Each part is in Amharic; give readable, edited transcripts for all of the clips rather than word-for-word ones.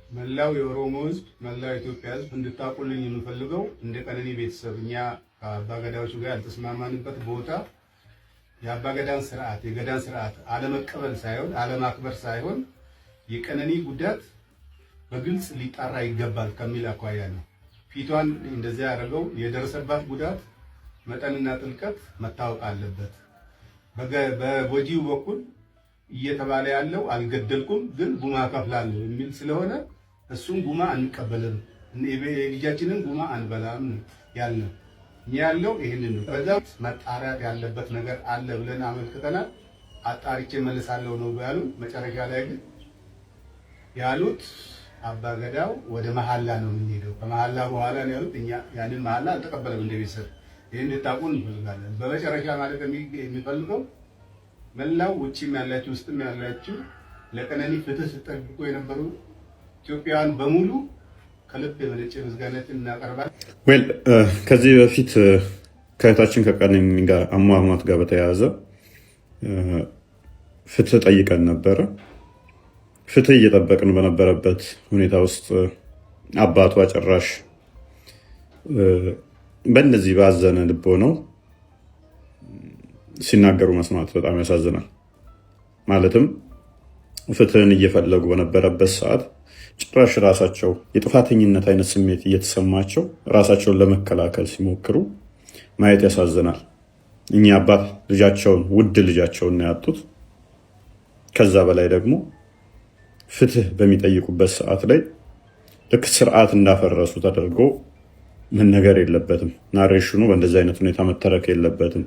መላው የኦሮሞ ህዝብ መላው የኢትዮጵያ ህዝብ እንድታቁልኝ የምፈልገው እንደ ቀነኒ ቤተሰብ እኛ ከአባገዳዎቹ ጋር ያልተስማማንበት ቦታ የአባገዳን ስርዓት የገዳን ስርዓት አለመቀበል ሳይሆን አለማክበር ሳይሆን የቀነኒ ጉዳት በግልጽ ሊጣራ ይገባል ከሚል አኳያ ነው። ፊቷን እንደዚያ ያደረገው የደረሰባት ጉዳት መጠንና ጥልቀት መታወቅ አለበት። በወጂው በኩል እየተባለ ያለው አልገደልኩም ግን ጉማ ከፍላለሁ የሚል ስለሆነ እሱን ጉማ አንቀበልም፣ ልጃችንን ጉማ አንበላም ያልነው እኛ ያለው ይሄንን ነው። በዛ መጣራት ያለበት ነገር አለ ብለን አመልክተናል። አጣርቼ መልሳለሁ ነው ያሉት። መጨረሻ ላይ ግን ያሉት አባገዳው ወደ መሐላ ነው የምንሄደው፣ ከመሐላ በኋላ ነው ያሉት። እኛ ያንን መሐላ አልተቀበለም እንደ ቤተሰብ። ይሄን እንድታውቁን እንፈልጋለን። በመጨረሻ ማለት የሚፈልገው መላው ውጪም ያላችሁ ውስጥም ያላችሁ ለቀነኒ ፍትህ ሲጠብቁ የነበሩ ኢትዮጵያውያን በሙሉ ከልብ የመነጨ ምስጋናችን እናቀርባለን። ከዚህ በፊት ከእህታችን ከቀነኒ ጋር አሟሟት ጋር በተያያዘ ፍትህ ጠይቀን ነበረ። ፍትህ እየጠበቅን በነበረበት ሁኔታ ውስጥ አባቷ ጭራሽ በእነዚህ ባዘነ ልቦ ነው ሲናገሩ መስማት በጣም ያሳዝናል። ማለትም ፍትህን እየፈለጉ በነበረበት ሰዓት ጭራሽ ራሳቸው የጥፋተኝነት አይነት ስሜት እየተሰማቸው ራሳቸውን ለመከላከል ሲሞክሩ ማየት ያሳዝናል። እኚህ አባት ልጃቸውን ውድ ልጃቸውን ያጡት። ከዛ በላይ ደግሞ ፍትህ በሚጠይቁበት ሰዓት ላይ ልክ ስርዓት እንዳፈረሱ ተደርጎ መነገር የለበትም። ናሬሽኑ በእንደዚህ አይነት ሁኔታ መተረክ የለበትም።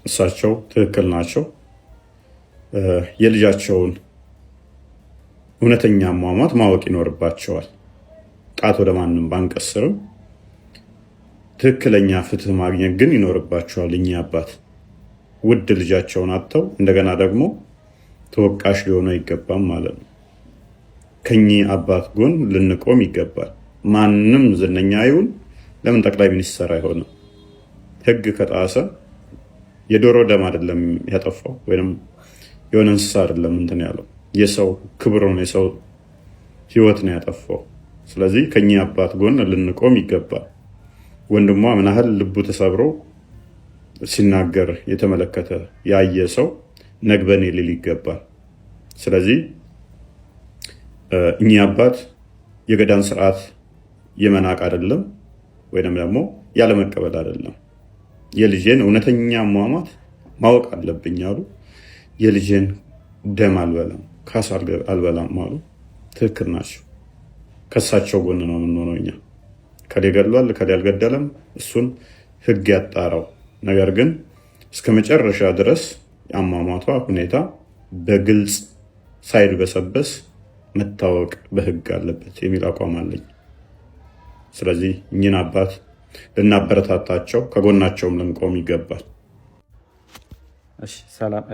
እሳቸው ትክክል ናቸው። የልጃቸውን እውነተኛ አሟሟት ማወቅ ይኖርባቸዋል። ጣት ወደ ማንም ባንቀስርም ትክክለኛ ፍትህ ማግኘት ግን ይኖርባቸዋል። እኚህ አባት ውድ ልጃቸውን አጥተው እንደገና ደግሞ ተወቃሽ ሊሆኑ አይገባም ማለት ነው። ከኚህ አባት ጎን ልንቆም ይገባል። ማንም ዝነኛ ይሁን ለምን ጠቅላይ ሚኒስትር አይሆንም? ህግ ከጣሰ የዶሮ ደም አይደለም ያጠፋው፣ ወይም የሆነ እንስሳ አይደለም እንትን ያለው፣ የሰው ክብር ነው፣ የሰው ህይወት ነው ያጠፋው። ስለዚህ ከኚህ አባት ጎን ልንቆም ይገባል። ወንድሟ ምን ያህል ልቡ ተሰብሮ ሲናገር የተመለከተ ያየ ሰው ነግበኔ ሊል ይገባል። ስለዚህ እኚህ አባት የገዳን ስርዓት የመናቅ አይደለም ወይንም ደግሞ ያለመቀበል አይደለም። የልጄን እውነተኛ አሟሟት ማወቅ አለብኝ አሉ። የልጄን ደም አልበላም፣ ካሳ አልበላም አሉ። ትክክል ናቸው። ከሳቸው ጎን ነው የምንሆነው እኛ። ከሌ ገድሏል ከሌ አልገደለም፣ እሱን ህግ ያጣራው። ነገር ግን እስከ መጨረሻ ድረስ የአሟሟቷ ሁኔታ በግልጽ ሳይድበሰበስ መታወቅ በህግ አለበት የሚል አቋም አለኝ። ስለዚህ እኚህን አባት ልናበረታታቸው ከጎናቸውም ልንቆም ይገባል። እሺ፣ ሰላም።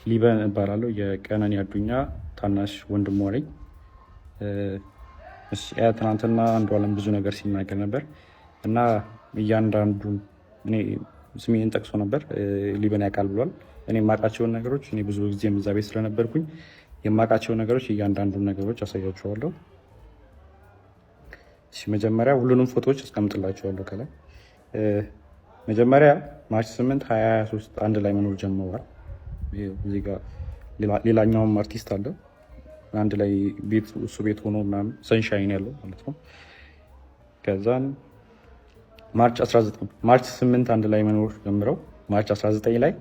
ሊበን እባላለሁ። የቀነኒ አዱኛ ታናሽ ወንድሟ ነኝ። ትናንትና አንዷለም ብዙ ነገር ሲናገር ነበር እና እያንዳንዱ እኔ ስሜን ጠቅሶ ነበር። ሊበን ያውቃል ብሏል። እኔ የማውቃቸውን ነገሮች እኔ ብዙ ጊዜ እዛ ቤት ስለነበርኩኝ የማውቃቸውን ነገሮች እያንዳንዱን ነገሮች አሳያቸዋለሁ። መጀመሪያ ሁሉንም ፎቶዎች አስቀምጥላቸዋለሁ ከላይ። መጀመሪያ ማርች 8 2023 አንድ ላይ መኖር ጀምረዋል። እዚህ ጋር ሌላኛውም አርቲስት አለ አንድ ላይ ቤት እሱ ቤት ሆኖ ምናምን ሰንሻይን ያለው ማለት ነው። ከዛን ማርች 8 አንድ ላይ መኖር ጀምረው ማርች 19 ላይ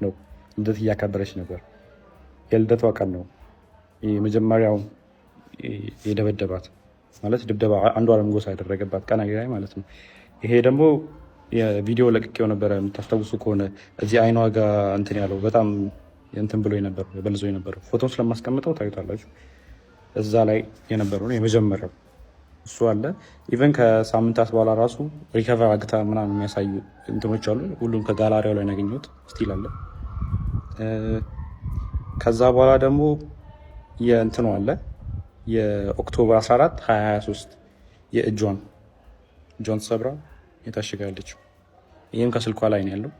ነው ልደት እያከበረች ነበር። የልደቷ ቀን ነው የመጀመሪያው የደበደባት ማለት ድብደባ አንዷለም ጎሳ ያደረገባት ቀን ላይ ማለት ነው። ይሄ ደግሞ የቪዲዮ ለቅቄው ነበረ። የምታስታውሱ ከሆነ እዚህ አይኗ ጋር እንትን ያለው በጣም እንትን ብሎ የነበረው በልዞ የነበረው ፎቶን ስለማስቀምጠው ታዩታላችሁ። እዛ ላይ የነበረው የመጀመሪያው እሱ አለ። ኢቨን ከሳምንታት በኋላ ራሱ ሪከቨር አግታ ምናምን የሚያሳዩ እንትኖች አሉ። ሁሉም ከጋላሪያው ላይ ያገኘሁት ስቲል አለ። ከዛ በኋላ ደግሞ የእንትኑ አለ የኦክቶበር 14 2023 የእጇን ሰብራ የታሽጋለችው። ይህም ከስልኳ ላይ ነው ያለው።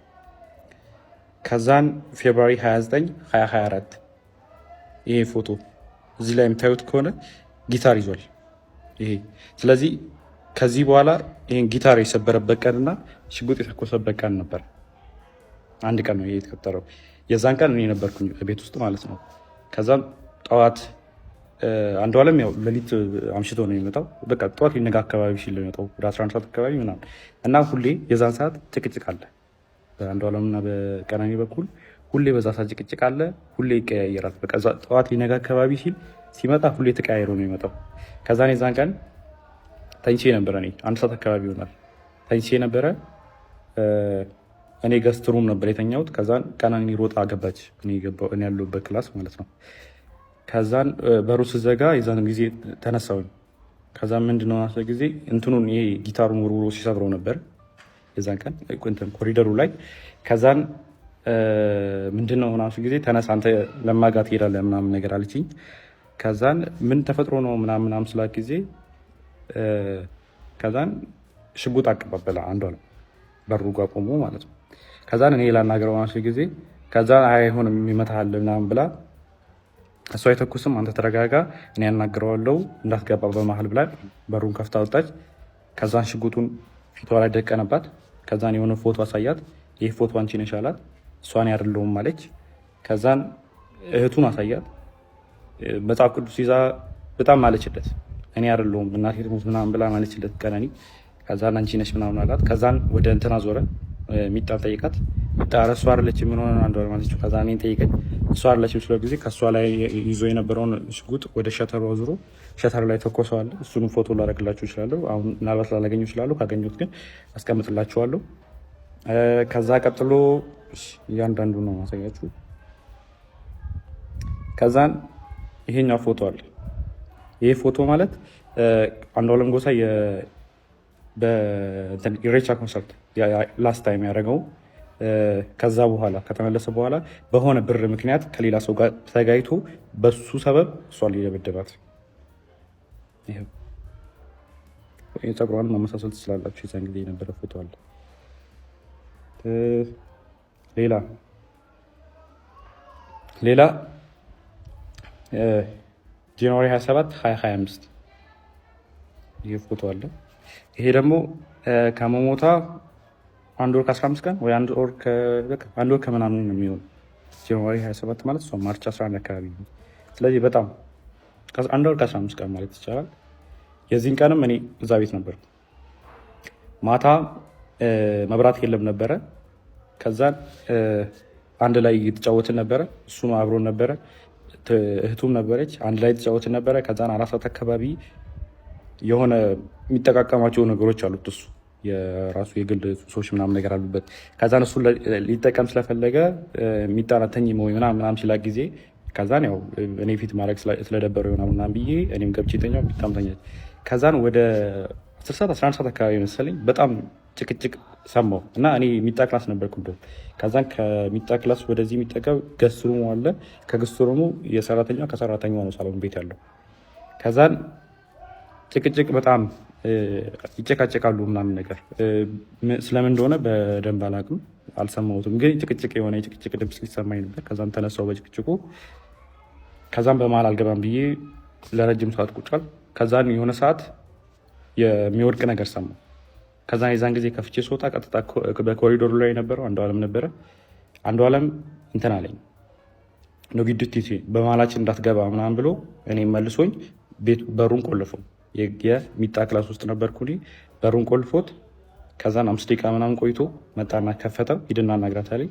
ከዛን ፌብሩዋሪ 29 2024 ይሄ ፎቶ እዚህ ላይ የምታዩት ከሆነ ጊታር ይዟል ይሄ። ስለዚህ ከዚህ በኋላ ይህን ጊታር የሰበረበት ቀንና ሽጉጥ የተኮሰበት ቀን ነበር። አንድ ቀን ነው ይሄ የተቀጠረው። የዛን ቀን እኔ ነበርኩኝ ቤት ውስጥ ማለት ነው። ከዛም ጠዋት አንዷለም ያው ሌሊት አምሽቶ ነው የሚመጣው። በቃ ጠዋት ሊነጋ አካባቢ ሲል ነው የሚመጣው ወደ 11 ሰዓት አካባቢ ምናምን እና ሁሌ የዛን ሰዓት ጭቅጭቅ አለ በአንዷለምና በቀናኒ በኩል ሁሌ በዛ ሰዓት ጭቅጭቅ አለ። ሁሌ ይቀያየራል። በቃ ጠዋት ሊነጋ አካባቢ ሲል ሲመጣ ሁሌ ተቀያይሮ ነው የሚመጣው። ከዛን የዛን ቀን ተኝቼ ነበረ። እኔ 1 ሰዓት አካባቢ ይሆናል ተኝቼ ነበረ። እኔ ገስት ሩም ነበር የተኛሁት። ከዛን ቀናኒ ሮጣ ገባች እኔ ያለሁበት ክላስ ማለት ነው። ከዛን በሩ ስዘጋ የዛን ጊዜ ተነሳሁኝ። ከዛን ምንድነው ናሰ ጊዜ እንትኑን ይሄ ጊታሩን ውርውሮ ሲሰብረው ነበር የዛን ቀን ኮሪደሩ ላይ። ከዛን ምንድነው ናሱ ጊዜ ተነሳ አንተ ለማጋ ትሄዳለህ ምናምን ነገር አለችኝ። ከዛን ምን ተፈጥሮ ነው ምናምን ስላት ጊዜ ከዛን ሽጉጥ አቀባበላ አንዷለም በሩ ጋር ቆሞ ማለት ነው። ከዛን እኔ ላናገረው ናሱ ጊዜ ከዛን አይሆንም ይመታሃል ምናምን ብላ እሷ አይተኩስም አንተ ተረጋጋ እኔ ያናግረዋለሁ እንዳትገባ በመሀል ብላ በሩን ከፍታ ወጣች። ከዛን ሽጉጡን ፊቷ ላይ ደቀነባት። ከዛን የሆነ ፎቶ አሳያት። ይህ ፎቶ አንቺ ነሽ አላት። እሷን አይደለሁም አለች። ከዛን እህቱን አሳያት። መጽሐፍ ቅዱስ ይዛ በጣም ማለችለት። እኔ አይደለሁም እናቴ ትሙት ምናምን ብላ ማለችለት ቀነኒ። ከዛን አንቺ ነሽ ምናምን አላት። ከዛን ወደ እንትና ዞረ ሚጣን ጠይቃት። ሚጣ እሷ አይደለችም ምን ሆነ አንዷለም አለችው። ከዛን እኔን ጠይቀኝ እሷ አይደለችም ስለ ጊዜ ከእሷ ላይ ይዞ የነበረውን ሽጉጥ ወደ ሸተሩ አዙሮ ሸተር ላይ ተኮሰዋል። እሱንም ፎቶ ላደርግላችሁ እችላለሁ። አሁን ምናልባት ላላገኘው እችላለሁ። ካገኘሁት ግን አስቀምጥላችኋለሁ። ከዛ ቀጥሎ እያንዳንዱ ነው ማሳያችሁ። ከዛን ይሄኛው ፎቶ አለ። ይሄ ፎቶ ማለት አንዷለም ጎሳ በኢሬቻ ኮንሰርት ላስት ታይም ያደረገው ከዛ በኋላ ከተመለሰ በኋላ በሆነ ብር ምክንያት ከሌላ ሰው ጋር ተጋይቶ በሱ ሰበብ እሷን ሊደበደባት። ፀጉሯን ማመሳሰል ትችላላችሁ። የዛን ጊዜ የነበረ ፎቶ አለ። ሌላ ጃንዋሪ 27 2025 ይህ ፎቶ አለ። ይሄ ደግሞ ከመሞታ 1 ወር ከ15 ቀን ወይ 1 ወር ከምናምን ነው የሚሆን። ጃንዋሪ 27 ማለት እሷ ማርች 11 አካባቢ ነው። ስለዚህ በጣም 1 ወር ከ15 ቀን ማለት ይቻላል። የዚህን ቀንም እኔ እዛ ቤት ነበር። ማታ መብራት የለም ነበረ። ከዛን አንድ ላይ እየተጫወትን ነበረ። እሱ አብሮን ነበረ። እህቱም ነበረች። አንድ ላይ የተጫወትን ነበረ። ከዛን 4 ሰዓት አካባቢ የሆነ የሚጠቃቀማቸው ነገሮች አሉት እሱ የራሱ የግል ሱሶች ምናምን ነገር አሉበት። ከዛን እሱ ሊጠቀም ስለፈለገ የሚጣናተኝ ምናምን ሲላ ጊዜ ከዛን ያው እኔ ፊት ማድረግ ስለደበረው ይሆናል ምናምን ብዬ እኔም ገብቼ ተኛው። የሚጣም ተኛች። ከዛን ወደ 10 ሰዓት 11 ሰዓት አካባቢ መሰለኝ በጣም ጭቅጭቅ ሰማሁ እና እኔ ሚጣ ክላስ ነበርኩ። ከዛን ከሚጣ ክላስ ወደዚህ የሚጠቀው ገስት ሩሙ አለ። ከገስት ሩሙ የሰራተኛው ከሰራተኛው ነው ሳሎን ቤት ያለው። ከዛን ጭቅጭቅ በጣም ይጨቃጨቃሉ ምናምን ነገር ስለምን እንደሆነ በደንብ አላውቅም፣ አልሰማሁትም። ግን ጭቅጭቅ የሆነ የጭቅጭቅ ድምፅ ሊሰማኝ ነበር። ከዛን ተነሳው በጭቅጭቁ። ከዛን በመሀል አልገባም ብዬ ለረጅም ሰዓት ቁጭ አልኩ። ከዛን የሆነ ሰዓት የሚወድቅ ነገር ሰማሁ። ከዛን የዛን ጊዜ ከፍቼ ስወጣ ቀጥታ በኮሪዶሩ ላይ የነበረው አንዷለም ነበረ። አንዷለም እንትን አለኝ ኖጊድቲ በመሀላችን እንዳትገባ ምናምን ብሎ እኔ መልሶኝ በሩን ቆልፈው የሚጣ ክላስ ውስጥ ነበርኩ። በሩን ቆልፎት ከዛን 5 ደቂቃ ምናምን ቆይቶ መጣና ከፈተው። ሂድና እናግራት አለኝ።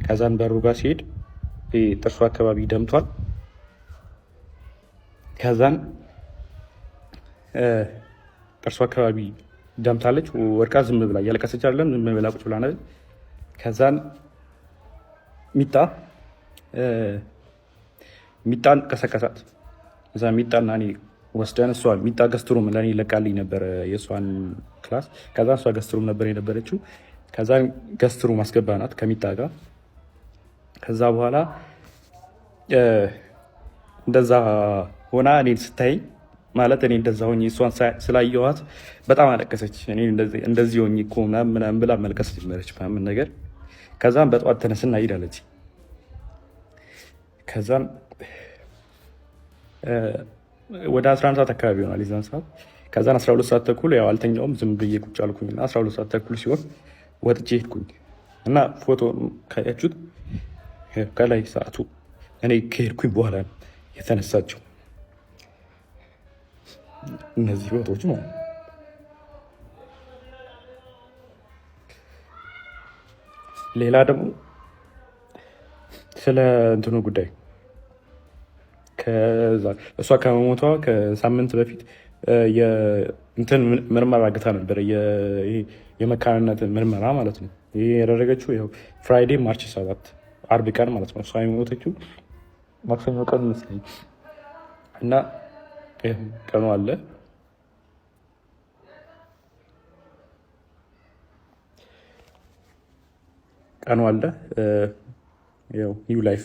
ከዛን በሩ ጋር ሲሄድ ጥርሱ አካባቢ ደምቷል። ከዛን ጥርሱ አካባቢ ደምታለች። ወድቃ ዝም ብላ እያለቀሰች አይደለም፣ ዝም ብላ ቁጭ ብላ ነው። ከዛን ሚጣን ቀሰቀሳት። እዛ ሚጣና እኔ ወስደን እሷ ሚጣ ገስትሩም ለእኔ ለቃልኝ ነበር የእሷን ክላስ። ከዛ እሷ ገስትሩም ነበር የነበረችው። ከዛ ገስትሩም አስገባናት ከሚጣ ጋር። ከዛ በኋላ እንደዛ ሆና እኔን ስታይ ማለት እኔ እንደዛ ሆኜ እሷን ስላየኋት በጣም አለቀሰች። እኔ እንደዚህ ሆኜ እኮ ምናምን ብላ መልቀስ ጀመረች ምናምን ነገር። ከዛም በጠዋት ተነስና ሂዳለች። ከዛም ወደ 11 ሰዓት አካባቢ ይሆናል የዛን ሰዓት። ከዛን 12 ሰዓት ተኩል ያው አልተኛውም፣ ዝም ብዬ ቁጭ አልኩኝና 12 ሰዓት ተኩል ሲሆን ወጥቼ ሄድኩኝ እና ፎቶ ካያችሁት ከላይ ሰዓቱ እኔ ከሄድኩኝ በኋላ የተነሳቸው እነዚህ ፎቶዎች ማለት ነው። ሌላ ደግሞ ስለ እንትኑ ጉዳይ እሷ ከመሞቷ ከሳምንት በፊት እንትን ምርመራ አግታ ነበረ፣ የመካንነት ምርመራ ማለት ነው። ይህ ያደረገችው ያው ፍራይዴ ማርች 7 አርብ ቀን ማለት ነው። እሷ የሞተችው ማክሰኞ ቀን መስለኝ እና ቀኑ አለ ያው ኒው ላይፍ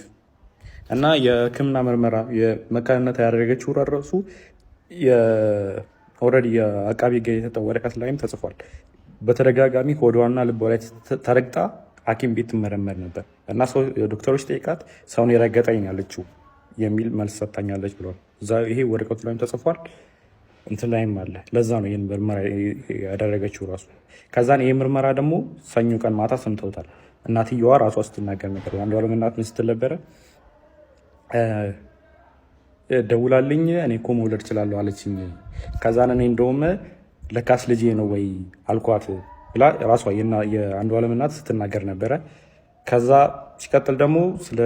እና የሕክምና ምርመራ የመካንነት ያደረገችው ራሱ ኦልሬዲ የአቃቢ ሕግ የተሰጠው ወረቀት ላይም ተጽፏል። በተደጋጋሚ ከወደዋና ልቧ ላይ ተረግጣ ሐኪም ቤት ትመረመር ነበር እና ዶክተሮች ጠይቃት ሰውን የረገጠኝ ያለችው የሚል መልስ ሰጥታኛለች ብሏል። ይሄ ወረቀቱ ላይም ተጽፏል፣ እንትን ላይም አለ። ለዛ ነው ይህን ምርመራ ያደረገችው ራሱ። ከዛን ይህ ምርመራ ደግሞ ሰኞ ቀን ማታ ሰምተውታል። እናትየዋ ራሷ ስትናገር ነበር። አንዷለም እናት ምን ስትል ነበረ? ደውላልኝ እኔ እኮ መውለድ እችላለሁ አለችኝ። ከዛን እኔ እንደውም ለካስ ልጄ ነው ወይ አልኳት ብላ ራሷ የአንዷለም እናት ስትናገር ነበረ። ከዛ ሲቀጥል ደግሞ ስለ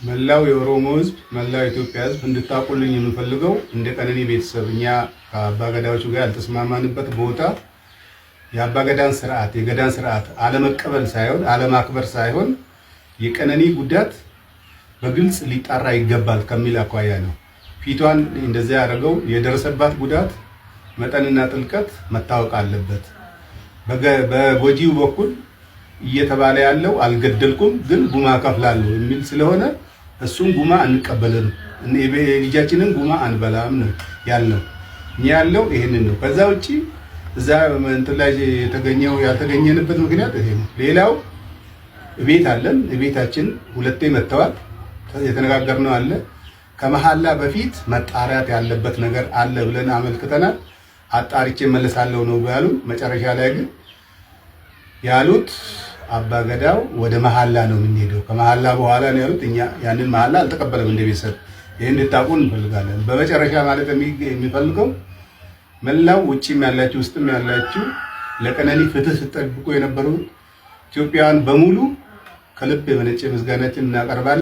መላው የኦሮሞ ህዝብ፣ መላው የኢትዮጵያ ህዝብ እንድታውቁልኝ የምፈልገው እንደ ቀነኒ ቤተሰብ እኛ ከአባገዳዎቹ ጋር ያልተስማማንበት ቦታ የአባገዳን ስርዓት የገዳን ስርዓት አለመቀበል ሳይሆን አለማክበር ሳይሆን የቀነኒ ጉዳት በግልጽ ሊጣራ ይገባል ከሚል አኳያ ነው። ፊቷን እንደዚያ ያደረገው የደረሰባት ጉዳት መጠንና ጥልቀት መታወቅ አለበት። በጎጂው በኩል እየተባለ ያለው አልገደልኩም ግን ጉማ ከፍላለሁ የሚል ስለሆነ እሱን ጉማ አንቀበልም፣ ልጃችንን ጉማ አንበላም ነው ያለው። እኛ ያለው ይሄንን ነው። ከዛ ውጪ እዛ እንትን ላይ የተገኘው ያልተገኘንበት ምክንያት ይሄ ነው። ሌላው ቤት አለን። ቤታችን ሁለቴ መጥተዋል። የተነጋገርነው አለ። ከመሐላ በፊት መጣሪያት ያለበት ነገር አለ ብለን አመልክተናል። አጣርቼ መለሳለሁ ነው ያሉን። መጨረሻ ላይ ግን ያሉት አባገዳው ወደ መሐላ ነው የምንሄደው፣ ከመሐላ በኋላ ነው ያሉት። እኛ ያንን መሐላ አልተቀበለም እንደ ቤተሰብ። ይሄን እንድታውቁ እንፈልጋለን። በመጨረሻ ማለት የሚፈልገው መላው ውጭም ያላችሁ ውስጥም ያላችሁ ለቀነኒ ፍትህ ስትጠብቁ የነበሩ ኢትዮጵያውያን በሙሉ ከልብ የመነጨ ምስጋናችን እናቀርባለን።